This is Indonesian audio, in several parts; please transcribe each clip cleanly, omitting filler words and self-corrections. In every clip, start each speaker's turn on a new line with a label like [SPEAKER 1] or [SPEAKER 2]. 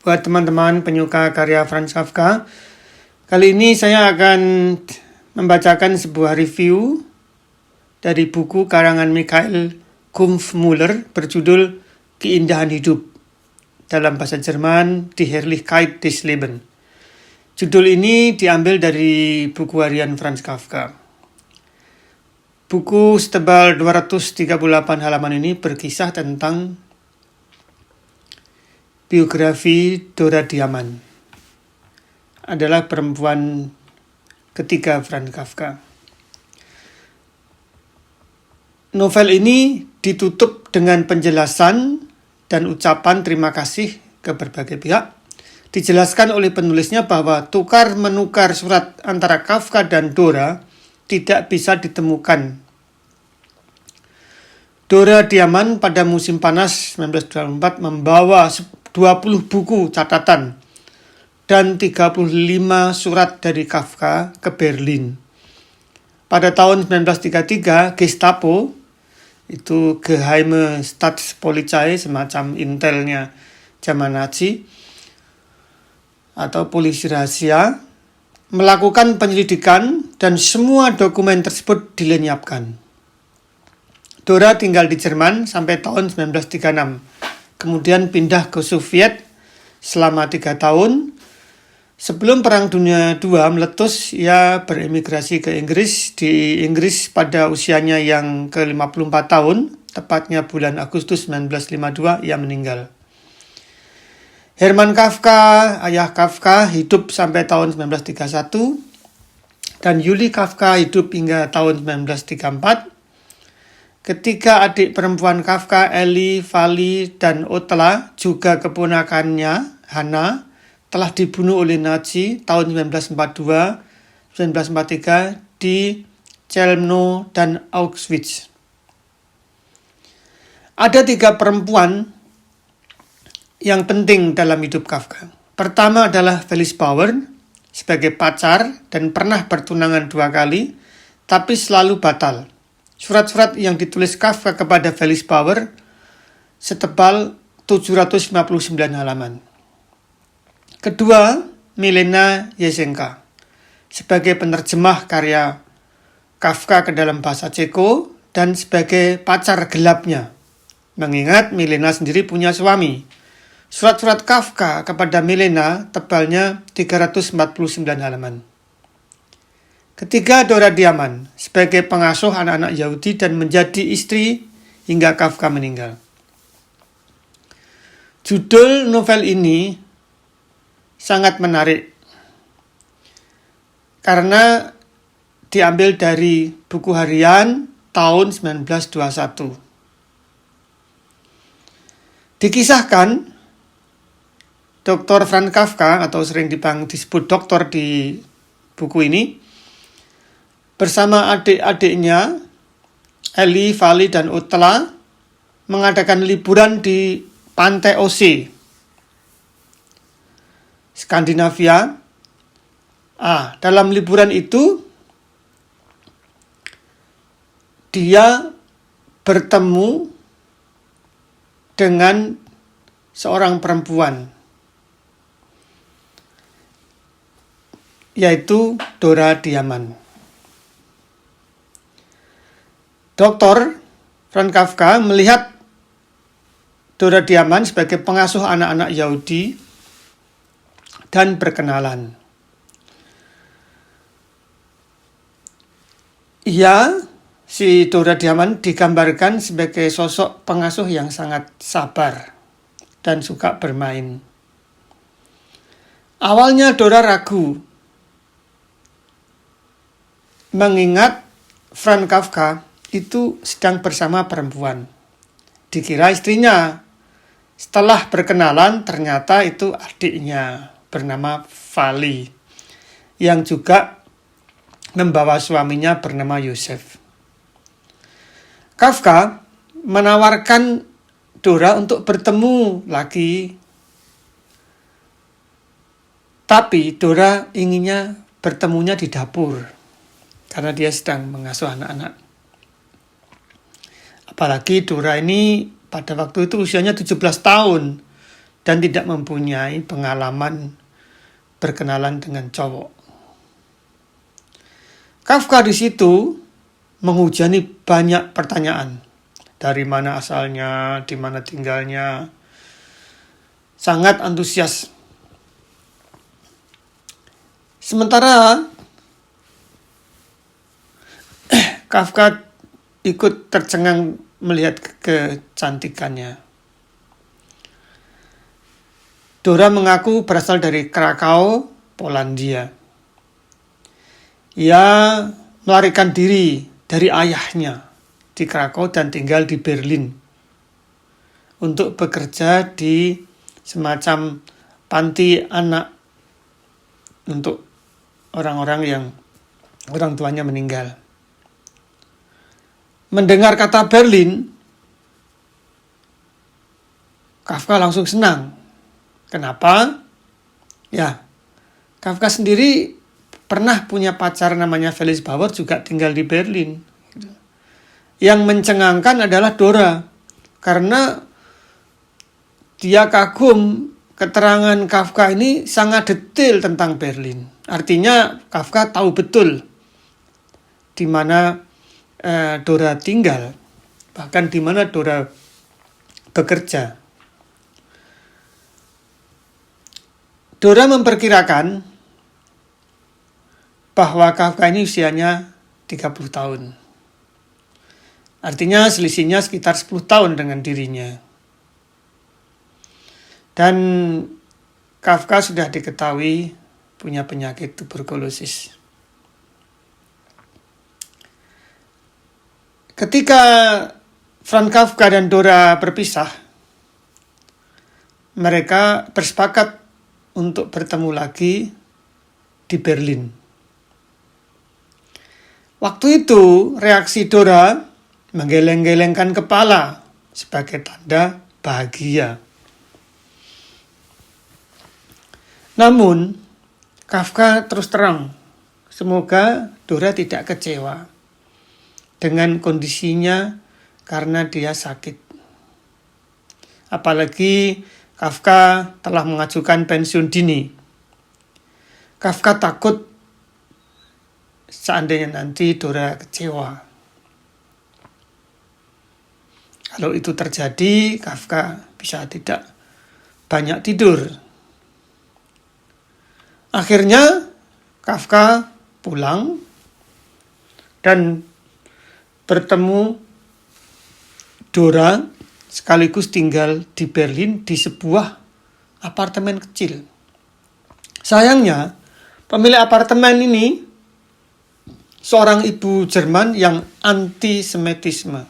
[SPEAKER 1] buat teman-teman penyuka karya Franz Kafka. Kali ini saya akan membacakan sebuah review dari buku karangan Michael Kumpf-Müller berjudul Keindahan Hidup. Dalam bahasa Jerman, Die Herrlichkeit des Lebens. Judul ini diambil dari buku harian Franz Kafka. Buku setebal 238 halaman ini berkisah tentang biografi Dora Diamond. Adalah perempuan ketiga Franz Kafka. Novel ini ditutup dengan penjelasan dan ucapan terima kasih ke berbagai pihak. Dijelaskan oleh penulisnya bahwa tukar-menukar surat antara Kafka dan Dora tidak bisa ditemukan. Dora Diamond pada musim panas 1924 membawa 20 buku catatan dan 35 surat dari Kafka ke Berlin. Pada tahun 1933, Gestapo, itu Geheime Staatspolizei, semacam intelnya zaman Nazi, atau polisi rahasia, melakukan penyelidikan dan semua dokumen tersebut dilenyapkan. Dora tinggal di Jerman sampai tahun 1936. Kemudian pindah ke Soviet selama 3 tahun. Sebelum Perang Dunia II meletus, ia beremigrasi ke Inggris. Di Inggris pada usianya yang ke-54 tahun, tepatnya bulan Agustus 1952, ia meninggal. Hermann Kafka, ayah Kafka, hidup sampai tahun 1931, dan Julie Kafka hidup hingga tahun 1934. Ketiga adik perempuan Kafka, Ellie, Vali, dan Otla, juga keponakannya, Hannah, telah dibunuh oleh Nazi tahun 1942-1943 di Chelmno dan Auschwitz. Ada 3 perempuan yang penting dalam hidup Kafka. Pertama adalah Felice Bauer, sebagai pacar dan pernah bertunangan 2 kali, tapi selalu batal. Surat-surat yang ditulis Kafka kepada Felice Bauer setebal 759 halaman. Kedua, Milena Jesenka, sebagai penerjemah karya Kafka ke dalam bahasa Ceko dan sebagai pacar gelapnya, mengingat Milena sendiri punya suami. Surat-surat Kafka kepada Milena tebalnya 349 halaman. Ketiga, Dora Diamond, sebagai pengasuh anak-anak Yahudi dan menjadi istri hingga Kafka meninggal. Judul novel ini sangat menarik karena diambil dari buku harian tahun 1921. Dikisahkan, Dr. Franz Kafka, atau sering disebut dokter di buku ini, bersama adik-adiknya, Ellie, Vali, dan Otla, mengadakan liburan di Pantai Osee, Skandinavia. Dalam liburan itu, dia bertemu dengan seorang perempuan, yaitu Dora Diamond. Dr. Franz Kafka melihat Dora Diamond sebagai pengasuh anak-anak Yahudi dan berkenalan. Si Dora Diamond digambarkan sebagai sosok pengasuh yang sangat sabar dan suka bermain. Awalnya Dora ragu, mengingat Franz Kafka itu sedang bersama perempuan. Dikira istrinya. Setelah berkenalan, ternyata itu adiknya bernama Vali, yang juga membawa suaminya bernama Yosef. Kafka menawarkan Dora untuk bertemu lagi, tapi Dora inginnya bertemunya di dapur karena dia sedang mengasuh anak-anak. Apalagi Dora ini pada waktu itu usianya 17 tahun dan tidak mempunyai pengalaman berkenalan dengan cowok. Kafka di situ menghujani banyak pertanyaan. Dari mana asalnya, di mana tinggalnya. Sangat antusias. Sementara Kafka ikut tercengang melihat kecantikannya. Dora mengaku berasal dari Krakau, Polandia. Ia melarikan diri dari ayahnya di Krakau dan tinggal di Berlin untuk bekerja di semacam panti anak untuk orang-orang yang orang tuanya meninggal. Mendengar kata Berlin, Kafka langsung senang. Kenapa? Ya, Kafka sendiri pernah punya pacar namanya Felix Bauer, juga tinggal di Berlin. Yang mencengangkan adalah Dora, karena dia kagum keterangan Kafka ini sangat detail tentang Berlin. Artinya Kafka tahu betul di mana Dora tinggal, bahkan di mana Dora bekerja. Dora memperkirakan bahwa Kafka ini usianya 30 tahun. Artinya selisihnya sekitar 10 tahun dengan dirinya. Dan Kafka sudah diketahui punya penyakit tuberkulosis. Ketika Franz Kafka dan Dora berpisah, mereka bersepakat untuk bertemu lagi di Berlin. Waktu itu reaksi Dora menggeleng-gelengkan kepala sebagai tanda bahagia. Namun Kafka terus terang, semoga Dora tidak kecewa dengan kondisinya karena dia sakit. Apalagi Kafka telah mengajukan pensiun dini. Kafka takut seandainya nanti Dora kecewa. Kalau itu terjadi, Kafka bisa tidak banyak tidur. Akhirnya Kafka pulang dan bertemu Dora sekaligus tinggal di Berlin di sebuah apartemen kecil. Sayangnya, pemilik apartemen ini seorang ibu Jerman yang antisemitisme,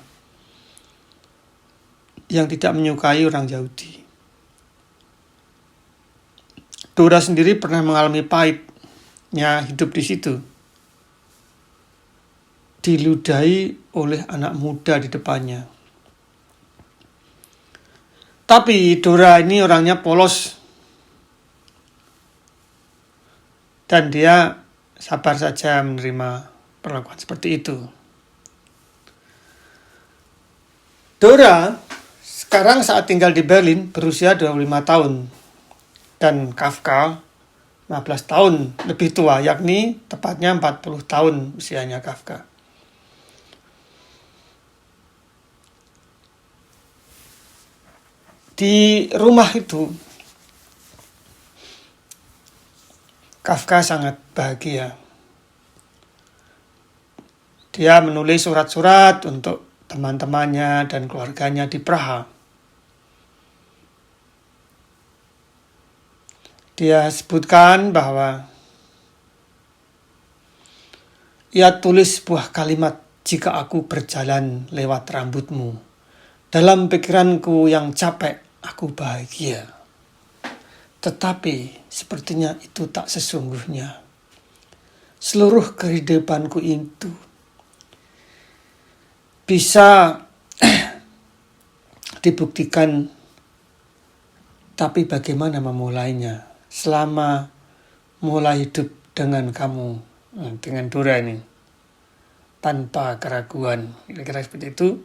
[SPEAKER 1] yang tidak menyukai orang Yahudi. Dora sendiri pernah mengalami pahitnya hidup di situ. Diludahi oleh anak muda di depannya. Tapi Dora ini orangnya polos. Dan dia sabar saja menerima perlakuan seperti itu. Dora sekarang saat tinggal di Berlin berusia 25 tahun. Dan Kafka 15 tahun lebih tua, yakni tepatnya 40 tahun usianya Kafka. Di rumah itu, Kafka sangat bahagia. Dia menulis surat-surat untuk teman-temannya dan keluarganya di Praha. Dia sebutkan bahwa ia tulis sebuah kalimat, "Jika aku berjalan lewat rambutmu, dalam pikiranku yang capek, aku bahagia. Tetapi sepertinya itu tak sesungguhnya. Seluruh kehidupanku itu bisa dibuktikan, tapi bagaimana memulainya? Selama mulai hidup dengan kamu, dengan Dora ini, tanpa keraguan." Kira-kira seperti itu.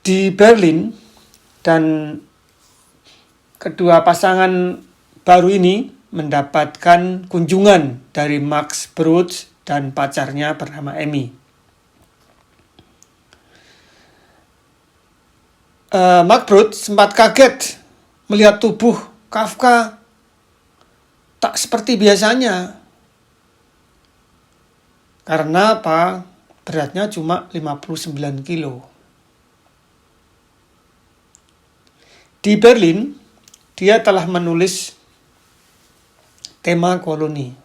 [SPEAKER 1] Di Berlin dan kedua pasangan baru ini mendapatkan kunjungan dari Max Brod dan pacarnya bernama Amy. Max Brod sempat kaget melihat tubuh Kafka tak seperti biasanya. Karena apa? Beratnya cuma 59 kilo. Di Berlin, dia telah menulis tema koloni.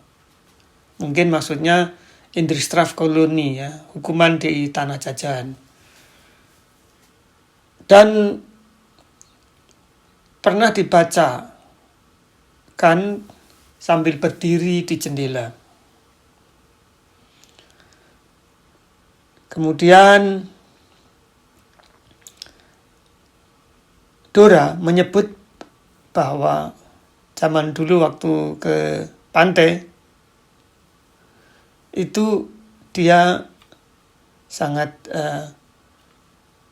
[SPEAKER 1] Mungkin maksudnya Indristrafkoloni, ya, hukuman di tanah jajahan. Dan pernah dibaca kan sambil berdiri di jendela. Kemudian Dora menyebut bahwa zaman dulu waktu ke pantai itu dia sangat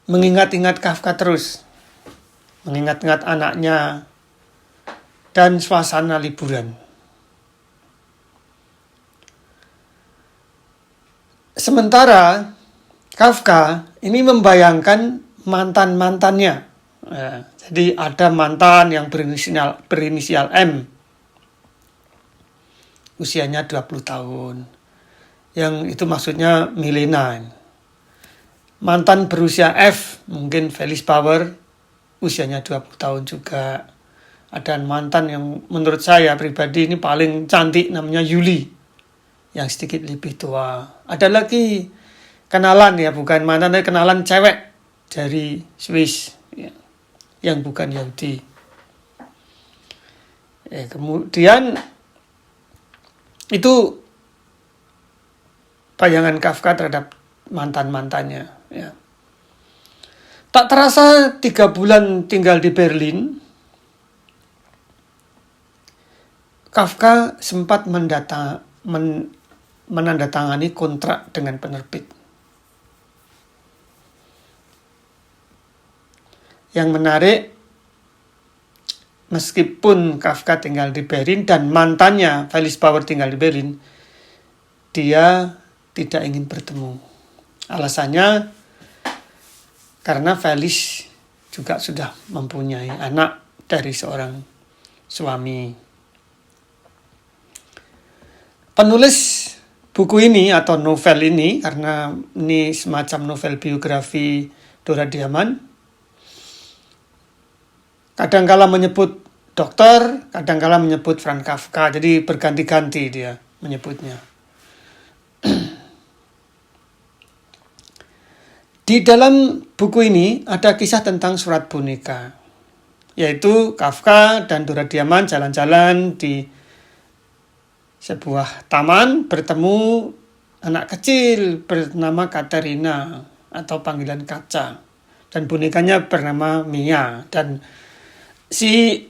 [SPEAKER 1] mengingat-ingat Kafka terus, mengingat-ingat anaknya dan suasana liburan. Sementara Kafka ini membayangkan mantan-mantannya. Jadi ada mantan yang berinisial M, usianya 20 tahun. Yang itu maksudnya Milena. Mantan berusia F, mungkin Felix Bauer, usianya 20 tahun juga. Ada mantan yang menurut saya pribadi ini paling cantik, namanya Yuli, yang sedikit lebih tua. Ada lagi kenalan, ya bukan mantan, tapi kenalan cewek dari Swiss, ya, yang bukan Yahudi. Kemudian itu bayangan Kafka terhadap mantan-mantannya. Ya. Tak terasa 3 bulan tinggal di Berlin, Kafka sempat menandatangani kontrak dengan penerbit. Yang menarik, meskipun Kafka tinggal di Berlin dan mantannya Felix Bauer tinggal di Berlin, dia tidak ingin bertemu. Alasannya karena Felix juga sudah mempunyai anak dari seorang suami. Penulis buku ini atau novel ini, karena ini semacam novel biografi Dora Diamond, kadangkala menyebut dokter, kadangkala menyebut Franz Kafka, jadi berganti-ganti dia menyebutnya. Di dalam buku ini ada kisah tentang surat boneka, yaitu Kafka dan Dora Diamond jalan-jalan di sebuah taman, bertemu anak kecil bernama Katerina atau panggilan Kaca, dan bonekanya bernama Mia. Dan si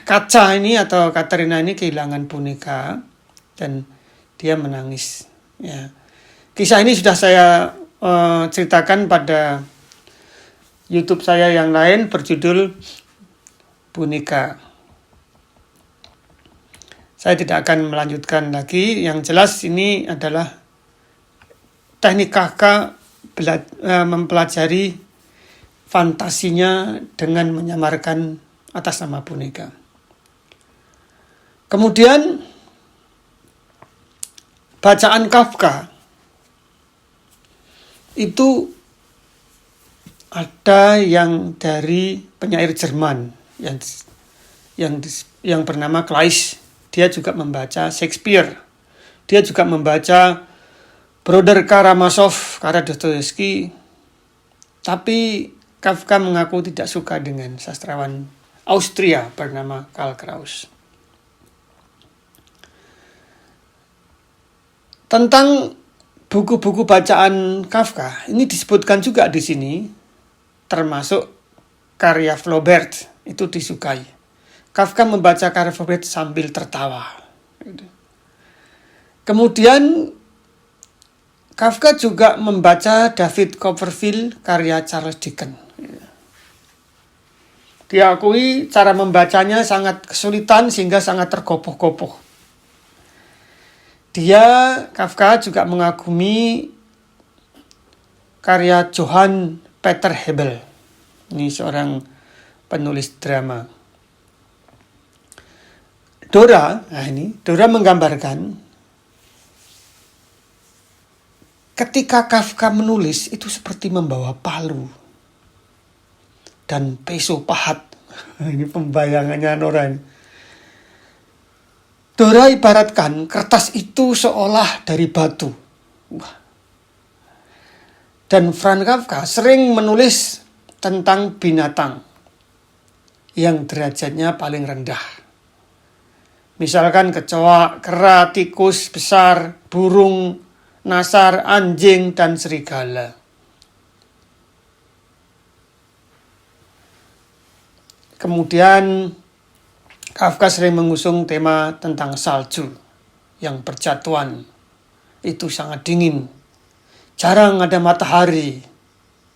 [SPEAKER 1] Kaca ini atau Katerina ini kehilangan boneka dan dia menangis. Ya. Kisah ini sudah saya ceritakan pada YouTube saya yang lain berjudul Boneka. Saya tidak akan melanjutkan lagi. Yang jelas ini adalah teknik Kafka mempelajari fantasinya dengan menyamarkan atas nama boneka. Kemudian bacaan Kafka itu ada yang dari penyair Jerman yang bernama Kleist. Dia juga membaca Shakespeare. Dia juga membaca Broder Karamazov karya Dostoyevsky. Tapi Kafka mengaku tidak suka dengan sastrawan Austria bernama Karl Kraus. Tentang buku-buku bacaan Kafka ini disebutkan juga di sini, termasuk karya Flaubert itu disukai. Kafka membaca karya Flaubert sambil tertawa. Kemudian Kafka juga membaca David Copperfield karya Charles Dickens. Diakui cara membacanya sangat kesulitan sehingga sangat tergopoh-gopoh. Kafka juga mengagumi karya Johann Peter Hebel. Ini seorang penulis drama. Dora menggambarkan ketika Kafka menulis itu seperti membawa palu dan peso pahat. Ini pembayangannya Nora. Dora ibaratkan kertas itu seolah dari batu. Dan Franz Kafka sering menulis tentang binatang yang derajatnya paling rendah. Misalkan kecoa, kera, tikus besar, burung, nasar, anjing, dan serigala. Kemudian Kafka sering mengusung tema tentang salju yang berjatuhan. Itu sangat dingin. Jarang ada matahari,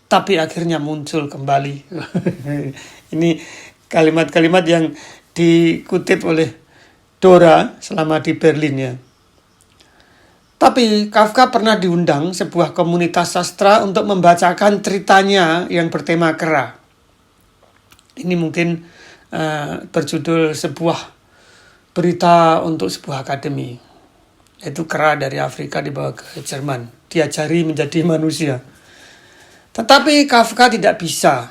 [SPEAKER 1] tapi akhirnya muncul kembali. Ini kalimat-kalimat yang dikutip oleh Dora selama di Berlin ya. Tapi Kafka pernah diundang sebuah komunitas sastra untuk membacakan ceritanya yang bertema kera. Ini mungkin berjudul sebuah berita untuk sebuah akademi. Yaitu kera dari Afrika dibawa ke Jerman. Diajari menjadi manusia. Tetapi Kafka tidak bisa.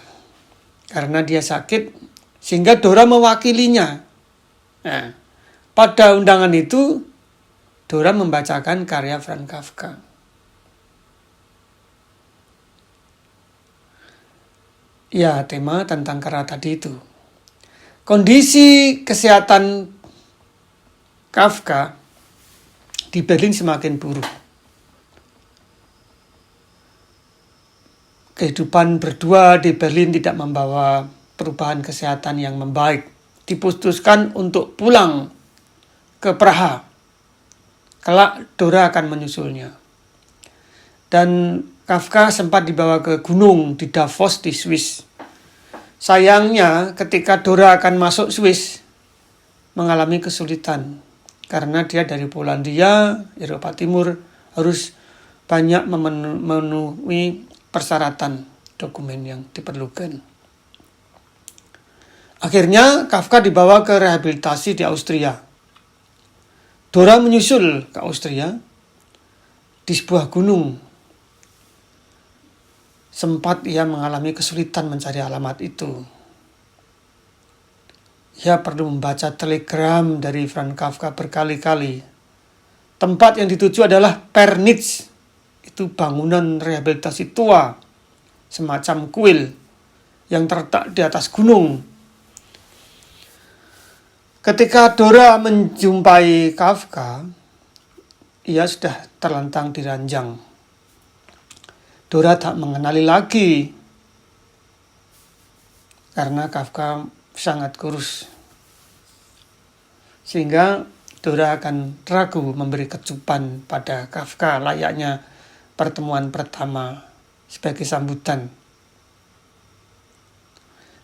[SPEAKER 1] Karena dia sakit. Sehingga Dora mewakilinya. Nah, pada undangan itu Dora membacakan karya Franz Kafka. Ya, tema tentang kera tadi itu. Kondisi kesehatan Kafka di Berlin semakin buruk. Kehidupan berdua di Berlin tidak membawa perubahan kesehatan yang membaik. Diputuskan untuk pulang ke Praha. Kelak Dora akan menyusulnya. Dan Kafka sempat dibawa ke gunung di Davos di Swiss. Sayangnya ketika Dora akan masuk Swiss, mengalami kesulitan. Karena dia dari Polandia, Eropa Timur, harus banyak memenuhi persyaratan dokumen yang diperlukan. Akhirnya Kafka dibawa ke rehabilitasi di Austria. Dora menyusul ke Austria di sebuah gunung. Sempat ia mengalami kesulitan mencari alamat itu. Ia perlu membaca telegram dari Franz Kafka berkali-kali. Tempat yang dituju adalah Pernitz. Itu bangunan rehabilitasi tua, semacam kuil yang terletak di atas gunung. Ketika Dora menjumpai Kafka, ia sudah terlentang di ranjang. Dora tak mengenali lagi karena Kafka sangat kurus. Sehingga Dora akan ragu memberi kecupan pada Kafka layaknya pertemuan pertama sebagai sambutan.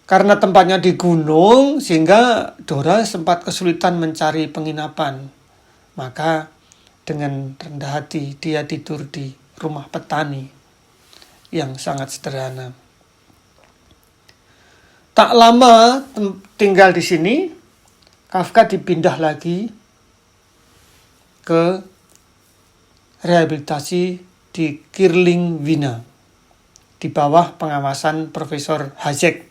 [SPEAKER 1] Karena tempatnya di gunung sehingga Dora sempat kesulitan mencari penginapan. Maka dengan rendah hati dia tidur di rumah petani yang sangat sederhana. Tak lama tinggal di sini, Kafka dipindah lagi ke rehabilitasi di Kirling, Wina, di bawah pengawasan Profesor Hašek.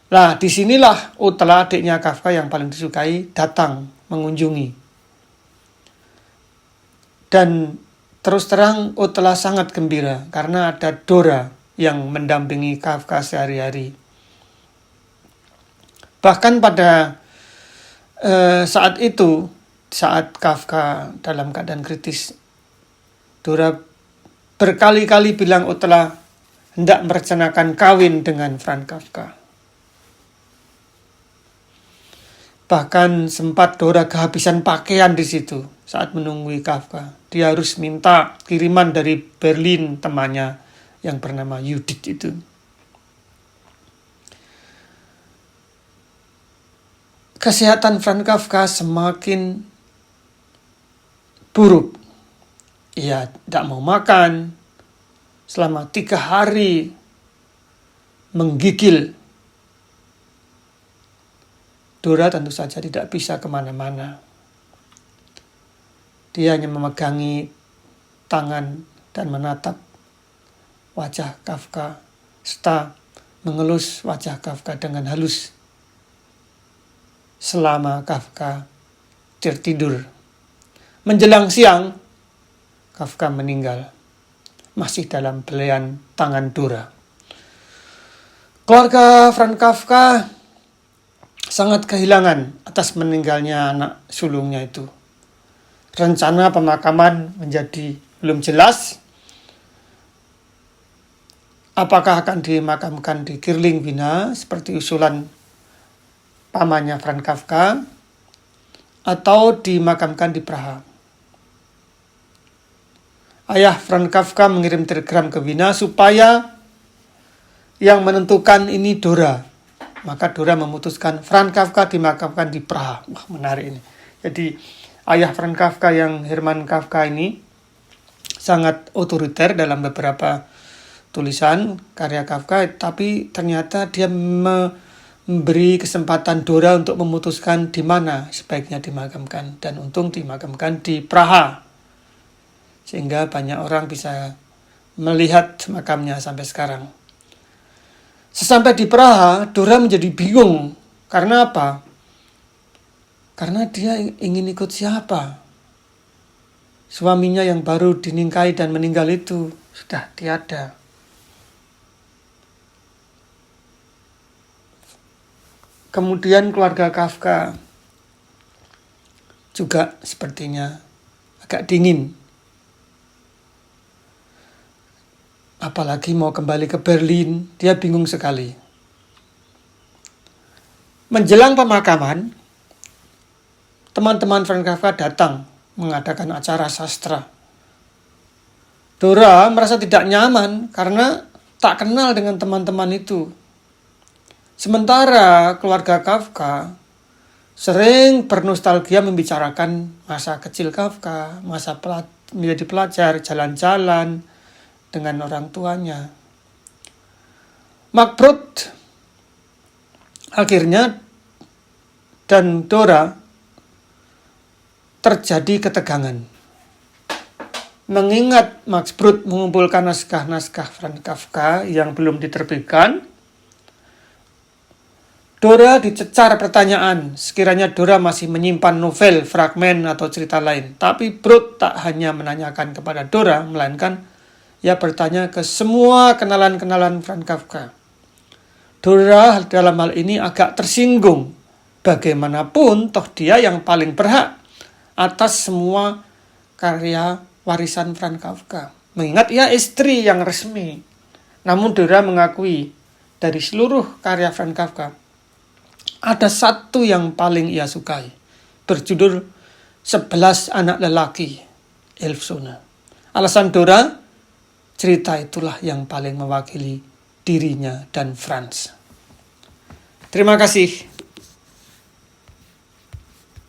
[SPEAKER 1] Nah, disinilah Uthela, adiknya Kafka yang paling disukai, datang mengunjungi. Dan terus terang Uthela sangat gembira karena ada Dora yang mendampingi Kafka sehari-hari. Bahkan pada saat itu, saat Kafka dalam keadaan kritis, Dora berkali-kali bilang Uthela hendak merencanakan kawin dengan Franz Kafka. Bahkan sempat Dora kehabisan pakaian di situ saat menunggui Kafka. Dia harus minta kiriman dari Berlin temannya yang bernama Judith itu. kesehatan Franz Kafka semakin buruk. Ia tidak mau makan selama 3 hari, menggigil. Dora tentu saja tidak bisa kemana-mana. Dia hanya memegangi tangan dan menatap wajah Kafka, serta mengelus wajah Kafka dengan halus selama Kafka tertidur. Menjelang siang, Kafka meninggal, masih dalam belayan tangan Dora. Keluarga Franz Kafka sangat kehilangan atas meninggalnya anak sulungnya itu. Rencana pemakaman menjadi belum jelas. Apakah akan dimakamkan di Girling, Wina seperti usulan pamannya Franz Kafka, atau dimakamkan di Praha. Ayah Franz Kafka mengirim telegram ke Wina supaya yang menentukan ini Dora. Maka Dora memutuskan Franz Kafka dimakamkan di Praha. Wah, menarik ini. Jadi ayah Franz Kafka yang Hermann Kafka ini sangat otoriter dalam beberapa tulisan karya Kafka, tapi ternyata dia memberi kesempatan Dora untuk memutuskan di mana sebaiknya dimakamkan, dan untung dimakamkan di Praha, sehingga banyak orang bisa melihat makamnya sampai sekarang. Sesampai di Praha, Dora menjadi bingung. Karena apa? Karena dia ingin ikut siapa? Suaminya yang baru dinikahi dan meninggal itu sudah tiada. Kemudian keluarga Kafka juga sepertinya agak dingin. Apalagi mau kembali ke Berlin, dia bingung sekali. Menjelang pemakaman, teman-teman Franz Kafka datang mengadakan acara sastra. Dora merasa tidak nyaman karena tak kenal dengan teman-teman itu. Sementara keluarga Kafka sering bernostalgia membicarakan masa kecil Kafka, masa menjadi pelajar, jalan-jalan dengan orang tuanya. Markbrut akhirnya dan Dora terjadi ketegangan. Mengingat Max Brod mengumpulkan naskah-naskah Franz Kafka yang belum diterbitkan, Dora dicecar pertanyaan sekiranya Dora masih menyimpan novel, fragmen, atau cerita lain. Tapi Brod tak hanya menanyakan kepada Dora, melainkan ia bertanya ke semua kenalan-kenalan Franz Kafka. Dora dalam hal ini agak tersinggung. Bagaimanapun, toh dia yang paling berhak atas semua karya warisan Franz Kafka. Mengingat ia istri yang resmi. Namun Dora mengakui dari seluruh karya Franz Kafka, ada satu yang paling ia sukai, berjudul 11 Anak Lelaki, Elfsona. Alasan Dora, cerita itulah yang paling mewakili dirinya dan Franz. Terima kasih.